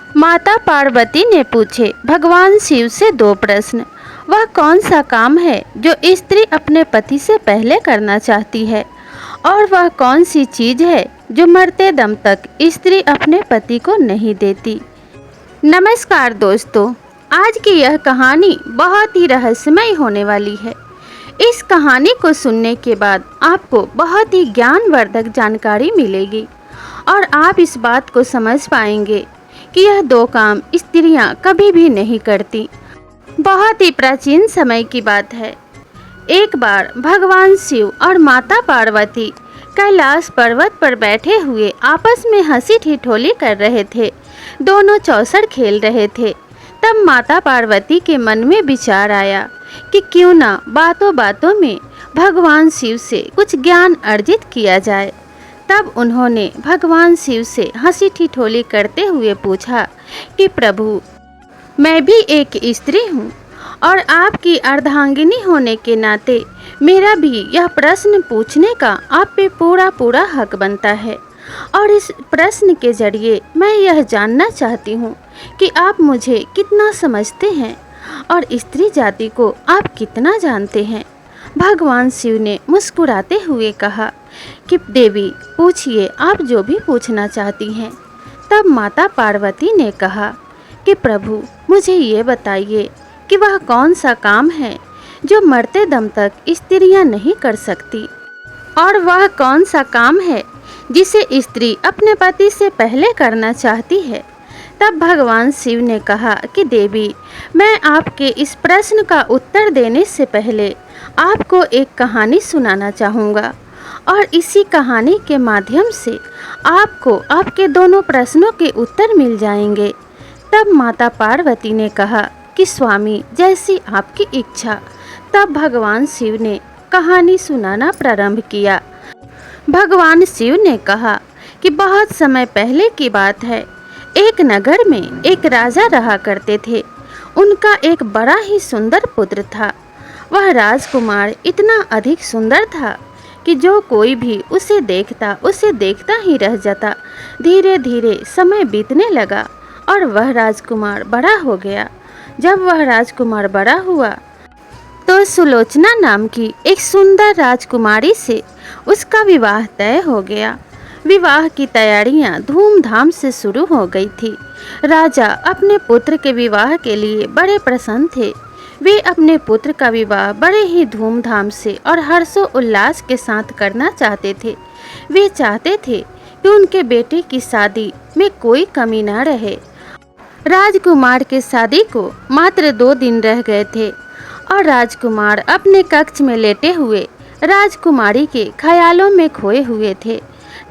माता पार्वती ने पूछे भगवान शिव से दो प्रश्न। वह कौन सा काम है जो स्त्री अपने पति से पहले करना चाहती है, और वह कौन सी चीज़ है जो मरते दम तक स्त्री अपने पति को नहीं देती। नमस्कार दोस्तों, आज की यह कहानी बहुत ही रहस्यमय होने वाली है। इस कहानी को सुनने के बाद आपको बहुत ही ज्ञानवर्धक जानकारी मिलेगी और आप इस बात को समझ पाएंगे कि यह दो काम स्त्रियां कभी भी नहीं करती। बहुत ही प्राचीन समय की बात है। एक बार भगवान शिव और माता पार्वती कैलाश पर्वत पर बैठे हुए आपस में हंसी ठिठोली कर रहे थे। दोनों चौसर खेल रहे थे। तब माता पार्वती के मन में विचार आया कि क्यों ना बातों बातों में भगवान शिव से कुछ ज्ञान अर्जित किया जाए। तब उन्होंने भगवान शिव से हंसी ठिठोली करते हुए पूछा कि प्रभु, मैं भी एक स्त्री हूँ और आपकी अर्धांगिनी होने के नाते मेरा भी यह प्रश्न पूछने का आप पे पूरा हक बनता है। और इस प्रश्न के जरिए मैं यह जानना चाहती हूँ कि आप मुझे कितना समझते हैं और स्त्री जाति को आप कितना जानते हैं। भगवान शिव ने मुस्कुराते हुए कहा कि देवी, पूछिए, आप जो भी पूछना चाहती हैं। तब माता पार्वती ने कहा कि प्रभु, मुझे ये बताइए कि वह कौन सा काम है जो मरते दम तक स्त्रियां नहीं कर सकती, और वह कौन सा काम है जिसे स्त्री अपने पति से पहले करना चाहती है। तब भगवान शिव ने कहा कि देवी, मैं आपके इस प्रश्न का उत्तर देने से पहले आपको एक कहानी सुनाना चाहूँगा, और इसी कहानी के माध्यम से आपको आपके दोनों प्रश्नों के उत्तर मिल जाएंगे। तब माता पार्वती ने कहा कि स्वामी, जैसी आपकी इच्छा। तब भगवान शिव ने कहानी सुनाना प्रारंभ किया। भगवान शिव ने कहा कि बहुत समय पहले की बात है। एक नगर में एक राजा रहा करते थे। उनका एक बड़ा ही सुंदर पुत्र था। वह राजकुमार इतना अधिक सुंदर था कि जो कोई भी उसे देखता ही रह जाता। धीरे धीरे समय बीतने लगा और वह राजकुमार बड़ा हो गया। जब वह राजकुमार बड़ा हुआ तो सुलोचना नाम की एक सुंदर राजकुमारी से उसका विवाह तय हो गया। विवाह की तैयारियां धूमधाम से शुरू हो गई थी। राजा अपने पुत्र के विवाह के लिए बड़े प्रसन्न थे। वे अपने पुत्र का विवाह बड़े ही धूमधाम से और हर्षो उल्लास के साथ करना चाहते थे। वे चाहते थे कि उनके बेटे की शादी में कोई कमी न रहे। राजकुमार के शादी को मात्र 2 दिन रह गए थे और राजकुमार अपने कक्ष में लेटे हुए राजकुमारी के ख्यालों में खोए हुए थे।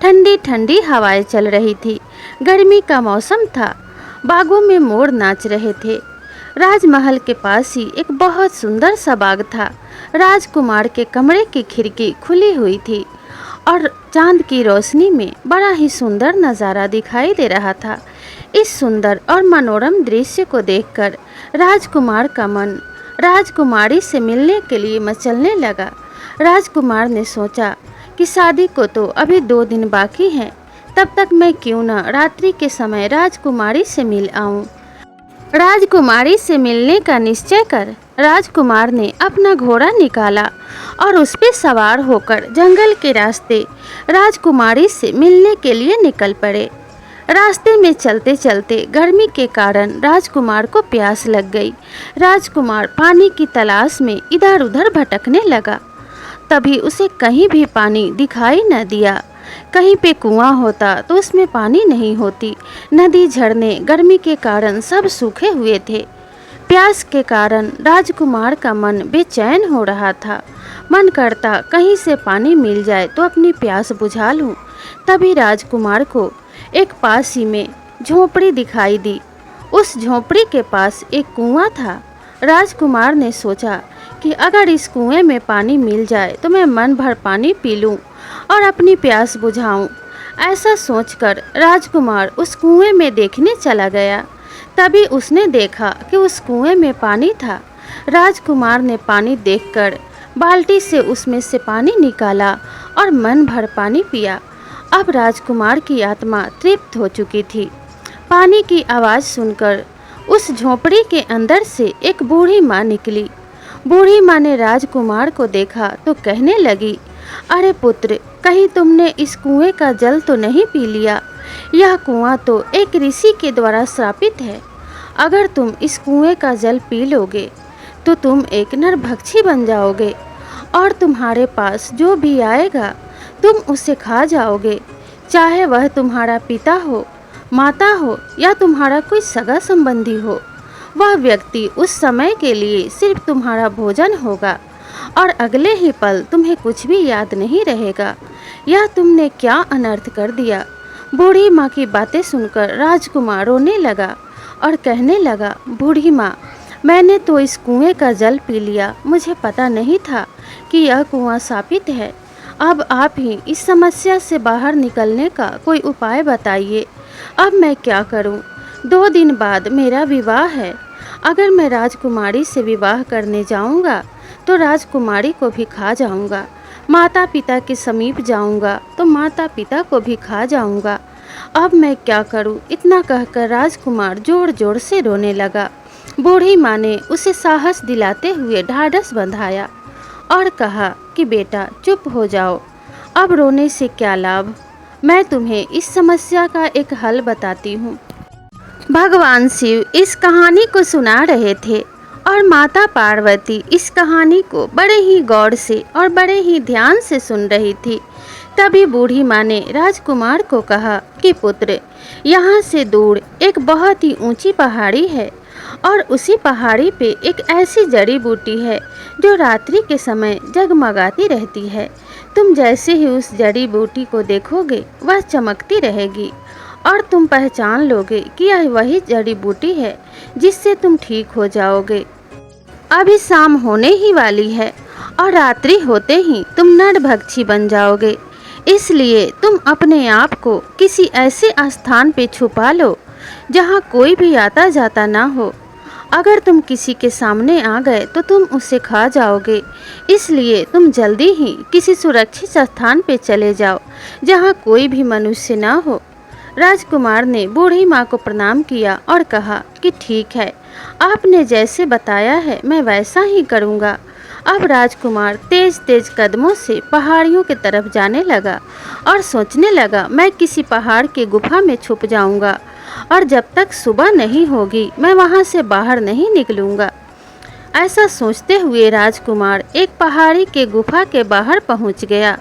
ठंडी ठंडी हवाएं चल रही थी। गर्मी का मौसम था। बागों में मोर नाच रहे थे। राजमहल के पास ही एक बहुत सुंदर सा बाग था। राजकुमार के कमरे की खिड़की खुली हुई थी और चांद की रोशनी में बड़ा ही सुंदर नज़ारा दिखाई दे रहा था। इस सुंदर और मनोरम दृश्य को देखकर राजकुमार का मन राजकुमारी से मिलने के लिए मचलने लगा। राजकुमार ने सोचा कि शादी को तो अभी 2 दिन बाकी हैं, तब तक मैं क्यों न रात्रि के समय राजकुमारी से मिल आऊं। राजकुमारी से मिलने का निश्चय कर राजकुमार ने अपना घोड़ा निकाला और उस पर सवार होकर जंगल के रास्ते राजकुमारी से मिलने के लिए निकल पड़े। रास्ते में चलते चलते गर्मी के कारण राजकुमार को प्यास लग गई। राजकुमार पानी की तलाश में इधर उधर भटकने लगा। तभी उसे कहीं भी पानी दिखाई न दिया। कहीं पे कुआं होता तो उसमें पानी नहीं होती। नदी झरने गर्मी के कारण सब सूखे हुए थे। प्यास के कारण राजकुमार का मन बेचैन हो रहा था। मन करता कहीं से पानी मिल जाए तो अपनी प्यास बुझा लूं। तभी राजकुमार को एक पास ही में झोपड़ी दिखाई दी। उस झोपड़ी के पास एक कुआं था। राजकुमार ने सोचा कि अगर इस कुएं में पानी मिल जाए तो मैं मन भर पानी पी लूं और अपनी प्यास बुझाऊं। ऐसा सोचकर राजकुमार उस कुएं में देखने चला गया। तभी उसने देखा कि उस कुएं में पानी था। राजकुमार ने पानी देखकर बाल्टी से उसमें से पानी निकाला और मन भर पानी पिया। अब राजकुमार की आत्मा तृप्त हो चुकी थी। पानी की आवाज़ सुनकर उस झोपड़ी के अंदर से एक बूढ़ी माँ निकली। बूढ़ी माँ ने राजकुमार को देखा तो कहने लगी, अरे पुत्र, कहीं तुमने इस कुएं का जल तो नहीं पी लिया? यह कुआं तो एक ऋषि के द्वारा श्रापित है। अगर तुम इस कुएं का जल पी लोगे तो तुम एक नरभक्षी बन जाओगे और तुम्हारे पास जो भी आएगा तुम उसे खा जाओगे, चाहे वह तुम्हारा पिता हो, माता हो या तुम्हारा कोई सगा संबंधी हो। वह व्यक्ति उस समय के लिए सिर्फ तुम्हारा भोजन होगा और अगले ही पल तुम्हें कुछ भी याद नहीं रहेगा। यह तुमने क्या अनर्थ कर दिया। बूढ़ी माँ की बातें सुनकर राजकुमार रोने लगा और कहने लगा, बूढ़ी माँ, मैंने तो इस कुएं का जल पी लिया, मुझे पता नहीं था कि यह कुआं शापित है। अब आप ही इस समस्या से बाहर निकलने का कोई उपाय बताइए। अब मैं क्या करूं? 2 दिन बाद मेरा विवाह है। अगर मैं राजकुमारी से विवाह करने जाऊंगा तो राजकुमारी को भी खा जाऊंगा। माता पिता के समीप जाऊंगा तो माता पिता को भी खा जाऊंगा। अब मैं क्या करूं? इतना कहकर राजकुमार जोर जोर से रोने लगा। बूढ़ी माँ ने उसे साहस दिलाते हुए ढाढ़स बंधाया और कहा कि बेटा चुप हो जाओ, अब रोने से क्या लाभ। मैं तुम्हें इस समस्या का एक हल बताती हूँ। भगवान शिव इस कहानी को सुना रहे थे और माता पार्वती इस कहानी को बड़े ही गौर से और बड़े ही ध्यान से सुन रही थी। तभी बूढ़ी माँ ने राजकुमार को कहा कि पुत्र, यहाँ से दूर एक बहुत ही ऊंची पहाड़ी है और उसी पहाड़ी पे एक ऐसी जड़ी बूटी है जो रात्रि के समय जगमगाती रहती है। तुम जैसे ही उस जड़ी बूटी को देखोगे वह चमकती रहेगी और तुम पहचान लोगे कि यह वही जड़ी बूटी है जिससे तुम ठीक हो जाओगे। अभी शाम होने ही वाली है और रात्रि होते ही तुम नरभक्षी बन जाओगे, इसलिए तुम अपने आप को किसी ऐसे स्थान पे छुपा लो जहाँ कोई भी आता जाता ना हो। अगर तुम किसी के सामने आ गए तो तुम उसे खा जाओगे, इसलिए तुम जल्दी ही किसी सुरक्षित स्थान पे चले जाओ जहाँ कोई भी मनुष्य ना हो। राजकुमार ने बूढ़ी माँ को प्रणाम किया और कहा कि ठीक है, आपने जैसे बताया है मैं वैसा ही करूँगा। अब राजकुमार तेज तेज कदमों से पहाड़ियों की तरफ जाने लगा और सोचने लगा, मैं किसी पहाड़ की गुफा में छुप जाऊंगा और जब तक सुबह नहीं होगी मैं वहां से बाहर नहीं निकलूंगा। ऐसा सोचते हुए राजकुमार एक पहाड़ी के गुफा के बाहर पहुंच गया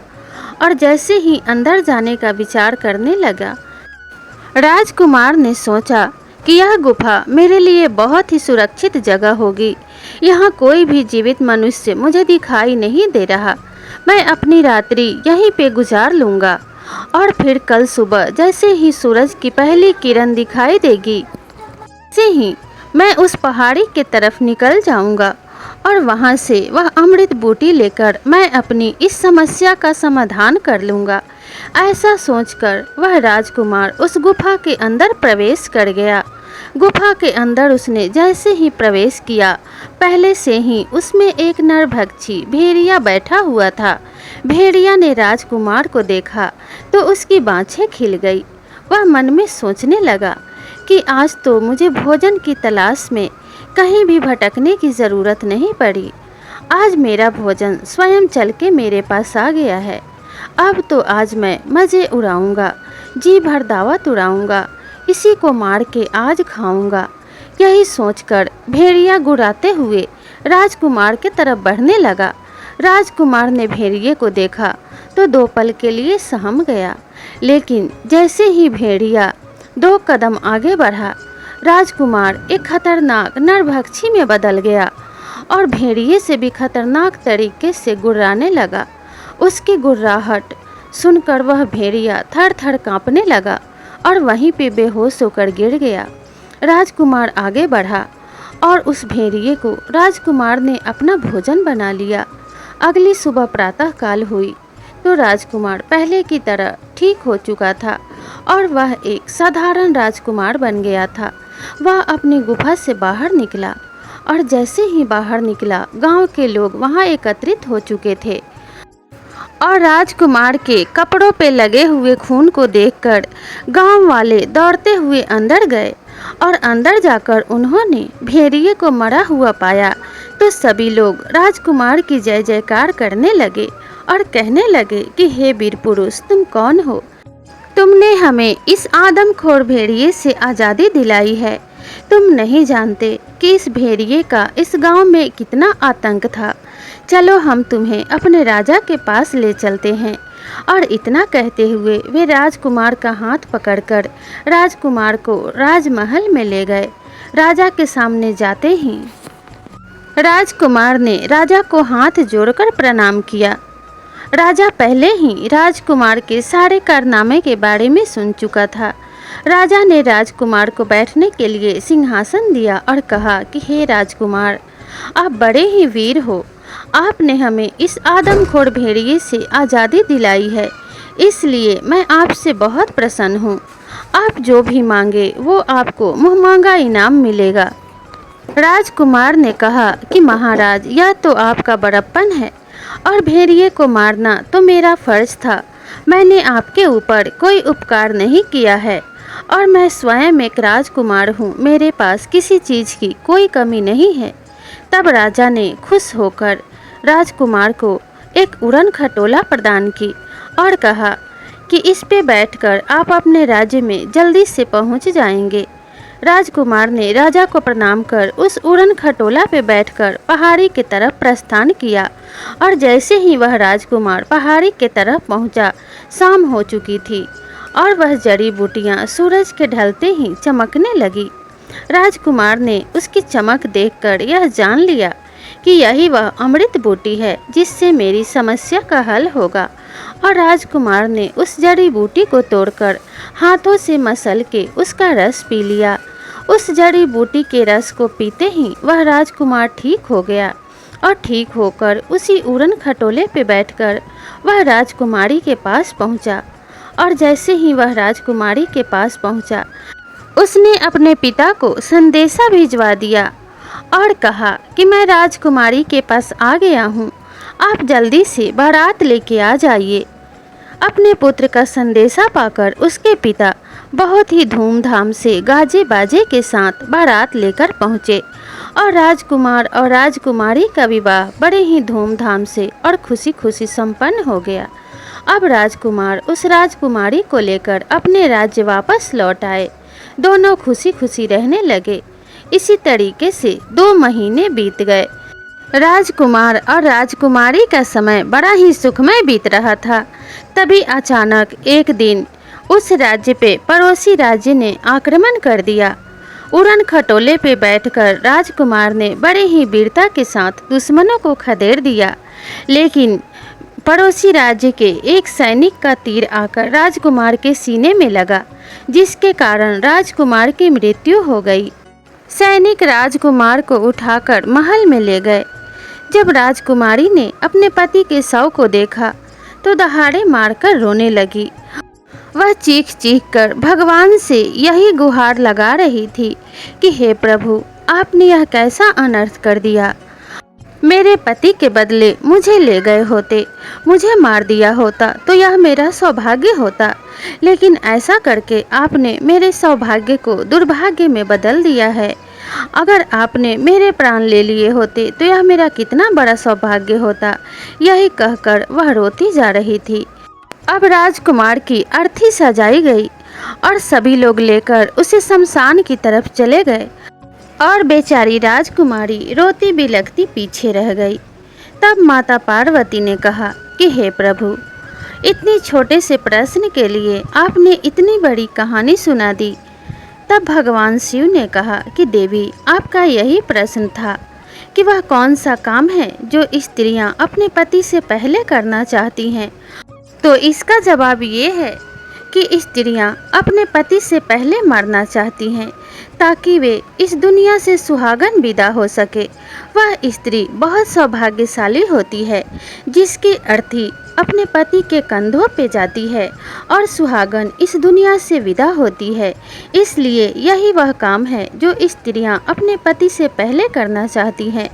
और जैसे ही अंदर जाने का विचार करने लगा, राजकुमार ने सोचा कि यह गुफा मेरे लिए बहुत ही सुरक्षित जगह होगी। यहाँ कोई भी जीवित मनुष्य मुझे दिखाई नहीं दे रहा। मैं अपनी रात्रि यहीं पे गुजार लूँगा और फिर कल सुबह जैसे ही सूरज की पहली किरण दिखाई देगी, वैसे ही मैं उस पहाड़ी के तरफ निकल जाऊँगा और वहाँ से वह अमृत बूटी लेकर मैं अपनी इस समस्या का समाधान कर लूँगा। ऐसा सोचकर वह राजकुमार उस गुफा के अंदर प्रवेश कर गया। गुफा के अंदर उसने जैसे ही प्रवेश किया, पहले से ही उसमें एक नरभक्षी भेड़िया बैठा हुआ था। भेड़िया ने राजकुमार को देखा तो उसकी बाँछें खिल गई। वह मन में सोचने लगा कि आज तो मुझे भोजन की तलाश में कहीं भी भटकने की ज़रूरत नहीं पड़ी। आज मेरा भोजन स्वयं चल के मेरे पास आ गया है। अब तो आज मैं मज़े उड़ाऊँगा, जी भर दावत उड़ाऊँगा, इसी को मार के आज खाऊंगा। यही सोचकर भेड़िया गुर्राते हुए राजकुमार के तरफ बढ़ने लगा। राजकुमार ने भेड़िए को देखा तो 2 पल के लिए सहम गया, लेकिन जैसे ही भेड़िया 2 कदम आगे बढ़ा, राजकुमार एक खतरनाक नरभक्षी में बदल गया और भेड़िए से भी खतरनाक तरीके से गुर्राने लगा। उसकी गुर्राहट सुनकर वह भेड़िया थर थर काँपने लगा और वहीं पे बेहोश होकर गिर गया। राजकुमार आगे बढ़ा और उस भेड़िए को राजकुमार ने अपना भोजन बना लिया। अगली सुबह प्रातः काल हुई तो राजकुमार पहले की तरह ठीक हो चुका था और वह एक साधारण राजकुमार बन गया था। वह अपनी गुफा से बाहर निकला और जैसे ही बाहर निकला, गांव के लोग वहां एकत्रित हो चुके थे और राजकुमार के कपड़ों पे लगे हुए खून को देखकर गांव वाले दौड़ते हुए अंदर गए और अंदर जाकर उन्होंने भेड़िए को मरा हुआ पाया तो सभी लोग राजकुमार की जय जयकार करने लगे और कहने लगे कि हे वीर पुरुष, तुम कौन हो? तुमने हमें इस आदमखोर भेड़िए से आज़ादी दिलाई है। तुम नहीं जानते कि इस भेड़िए का इस गांव में कितना आतंक था। चलो हम तुम्हें अपने राजा के पास ले चलते हैं। और इतना कहते हुए वे राजकुमार का हाथ पकड़कर राजकुमार को राजमहल में ले गए। राजा के सामने जाते ही राजकुमार ने राजा को हाथ जोड़कर प्रणाम किया। राजा पहले ही राजकुमार के सारे कारनामे के बारे में सुन चुका था। राजा ने राजकुमार को बैठने के लिए सिंहासन दिया और कहा कि हे राजकुमार, आप बड़े ही वीर हो। आपने हमें इस आदमखोर भेड़िए से आज़ादी दिलाई है, इसलिए मैं आपसे बहुत प्रसन्न हूँ। आप जो भी मांगे वो आपको मुहमांगा इनाम मिलेगा। राजकुमार ने कहा कि महाराज, यह तो आपका बड़प्पन है और भेड़िए को मारना तो मेरा फर्ज था। मैंने आपके ऊपर कोई उपकार नहीं किया है और मैं स्वयं एक राजकुमार हूँ। मेरे पास किसी चीज़ की कोई कमी नहीं है। तब राजा ने खुश होकर राजकुमार को एक उड़न खटोला प्रदान की और कहा कि इस पे बैठकर आप अपने राज्य में जल्दी से पहुँच जाएंगे। राजकुमार ने राजा को प्रणाम कर उस उड़न खटोला पे बैठकर पहाड़ी की तरफ प्रस्थान किया और जैसे ही वह राजकुमार पहाड़ी की तरफ पहुंचा, शाम हो चुकी थी और वह जड़ी बूटियां सूरज के ढलते ही चमकने लगी। राजकुमार ने उसकी चमक देखकर यह जान लिया कि यही वह अमृत बूटी है जिससे मेरी समस्या का हल होगा। और राजकुमार ने उस जड़ी बूटी को तोड़कर हाथों से मसल के उसका रस पी लिया। उस जड़ी बूटी के रस को पीते ही वह राजकुमार ठीक हो गया और ठीक होकर उसी उड़न खटोले पे बैठकर वह राजकुमारी के पास पहुंचा। और जैसे ही वह राजकुमारी के पास पहुंचा, उसने अपने पिता को संदेशा भिजवा दिया और कहा कि मैं राजकुमारी के पास आ गया हूँ, आप जल्दी से बारात लेके आ जाइए। अपने पुत्र का संदेशा पाकर उसके पिता बहुत ही धूमधाम से गाजे बाजे के साथ बारात लेकर पहुँचे और राजकुमार और राजकुमारी का विवाह बड़े ही धूमधाम से और खुशी खुशी संपन्न हो गया। अब राजकुमार उस राजकुमारी को लेकर अपने राज्य वापस लौट आए। दोनों खुशी खुशी रहने लगे। इसी तरीके से 2 महीने बीत गए। राजकुमार और राजकुमारी का समय बड़ा ही सुखमय बीत रहा था। तभी अचानक एक दिन उस राज्य पे पड़ोसी राज्य ने आक्रमण कर दिया। उड़न खटोले पे बैठकर राजकुमार ने बड़े ही वीरता के साथ दुश्मनों को खदेड़ दिया, लेकिन पड़ोसी राज्य के एक सैनिक का तीर आकर राजकुमार के सीने में लगा, जिसके कारण राजकुमार की मृत्यु हो गई। सैनिक राजकुमार को उठाकर महल में ले गए। जब राजकुमारी ने अपने पति के शव को देखा तो दहाड़े मारकर रोने लगी। वह चीख चीख कर भगवान से यही गुहार लगा रही थी कि हे प्रभु, आपने यह कैसा अनर्थ कर दिया। मेरे पति के बदले मुझे ले गए होते, मुझे मार दिया होता तो यह मेरा सौभाग्य होता, लेकिन ऐसा करके आपने मेरे सौभाग्य को दुर्भाग्य में बदल दिया है। अगर आपने मेरे प्राण ले लिए होते तो यह मेरा कितना बड़ा सौभाग्य होता। यही कहकर वह रोती जा रही थी। अब राजकुमार की अर्थी सजाई गई और सभी लोग लेकर उसे शमशान की तरफ चले गए और बेचारी राजकुमारी रोती बिलखती पीछे रह गई। तब माता पार्वती ने कहा कि हे प्रभु, इतनी छोटे से प्रश्न के लिए आपने इतनी बड़ी कहानी सुना दी। तब भगवान शिव ने कहा कि देवी, आपका यही प्रश्न था कि वह कौन सा काम है जो स्त्रियां अपने पति से पहले करना चाहती हैं। तो इसका जवाब ये है कि स्त्रियां अपने पति से पहले मरना चाहती हैं ताकि वे इस दुनिया से सुहागन विदा हो सके। वह स्त्री बहुत सौभाग्यशाली होती है जिसकी अर्थी अपने पति के कंधों पे जाती है और सुहागन इस दुनिया से विदा होती है। इसलिए यही वह काम है जो स्त्रियां अपने पति से पहले करना चाहती हैं।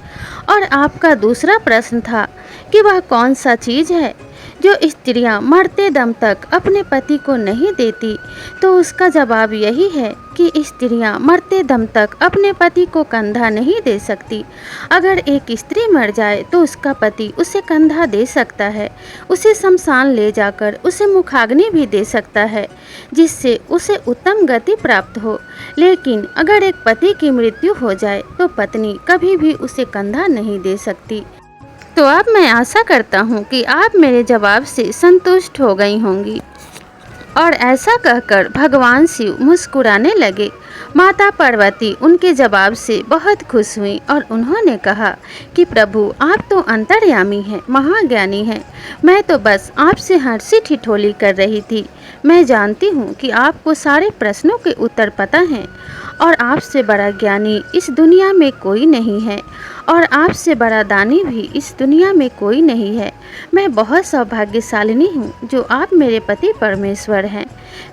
और आपका दूसरा प्रश्न था कि वह कौन सा चीज़ है जो स्त्रियां मरते दम तक अपने पति को नहीं देती, तो उसका जवाब यही है कि स्त्रियां मरते दम तक अपने पति को कंधा नहीं दे सकती। अगर एक स्त्री मर जाए तो उसका पति उसे कंधा दे सकता है, उसे शमशान ले जाकर उसे मुखाग्नि भी दे सकता है, जिससे उसे उत्तम गति प्राप्त हो। लेकिन अगर एक पति की मृत्यु हो जाए तो पत्नी कभी भी उसे कंधा नहीं दे सकती। तो अब मैं आशा करता हूँ कि आप मेरे जवाब से संतुष्ट हो गई होंगी। और ऐसा कहकर भगवान शिव मुस्कुराने लगे। माता पार्वती उनके जवाब से बहुत खुश हुई और उन्होंने कहा कि प्रभु, आप तो अंतर्यामी हैं, महाज्ञानी हैं। मैं तो बस आपसे हंसी ठिठोली कर रही थी। मैं जानती हूँ कि आपको सारे प्रश्नों के उत्तर पता हैं और आपसे बड़ा ज्ञानी इस दुनिया में कोई नहीं है और आपसे बड़ा दानी भी इस दुनिया में कोई नहीं है। मैं बहुत सौभाग्यशालिनी हूँ जो आप मेरे पति परमेश्वर हैं।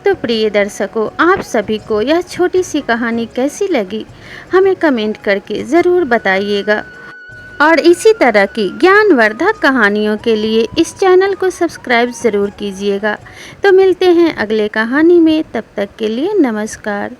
तो प्रिय दर्शकों, आप सभी को यह छोटी सी कहानी कैसी लगी हमें कमेंट करके ज़रूर बताइएगा। और इसी तरह की ज्ञानवर्धक कहानियों के लिए इस चैनल को सब्सक्राइब ज़रूर कीजिएगा। तो मिलते हैं अगले कहानी में, तब तक के लिए नमस्कार।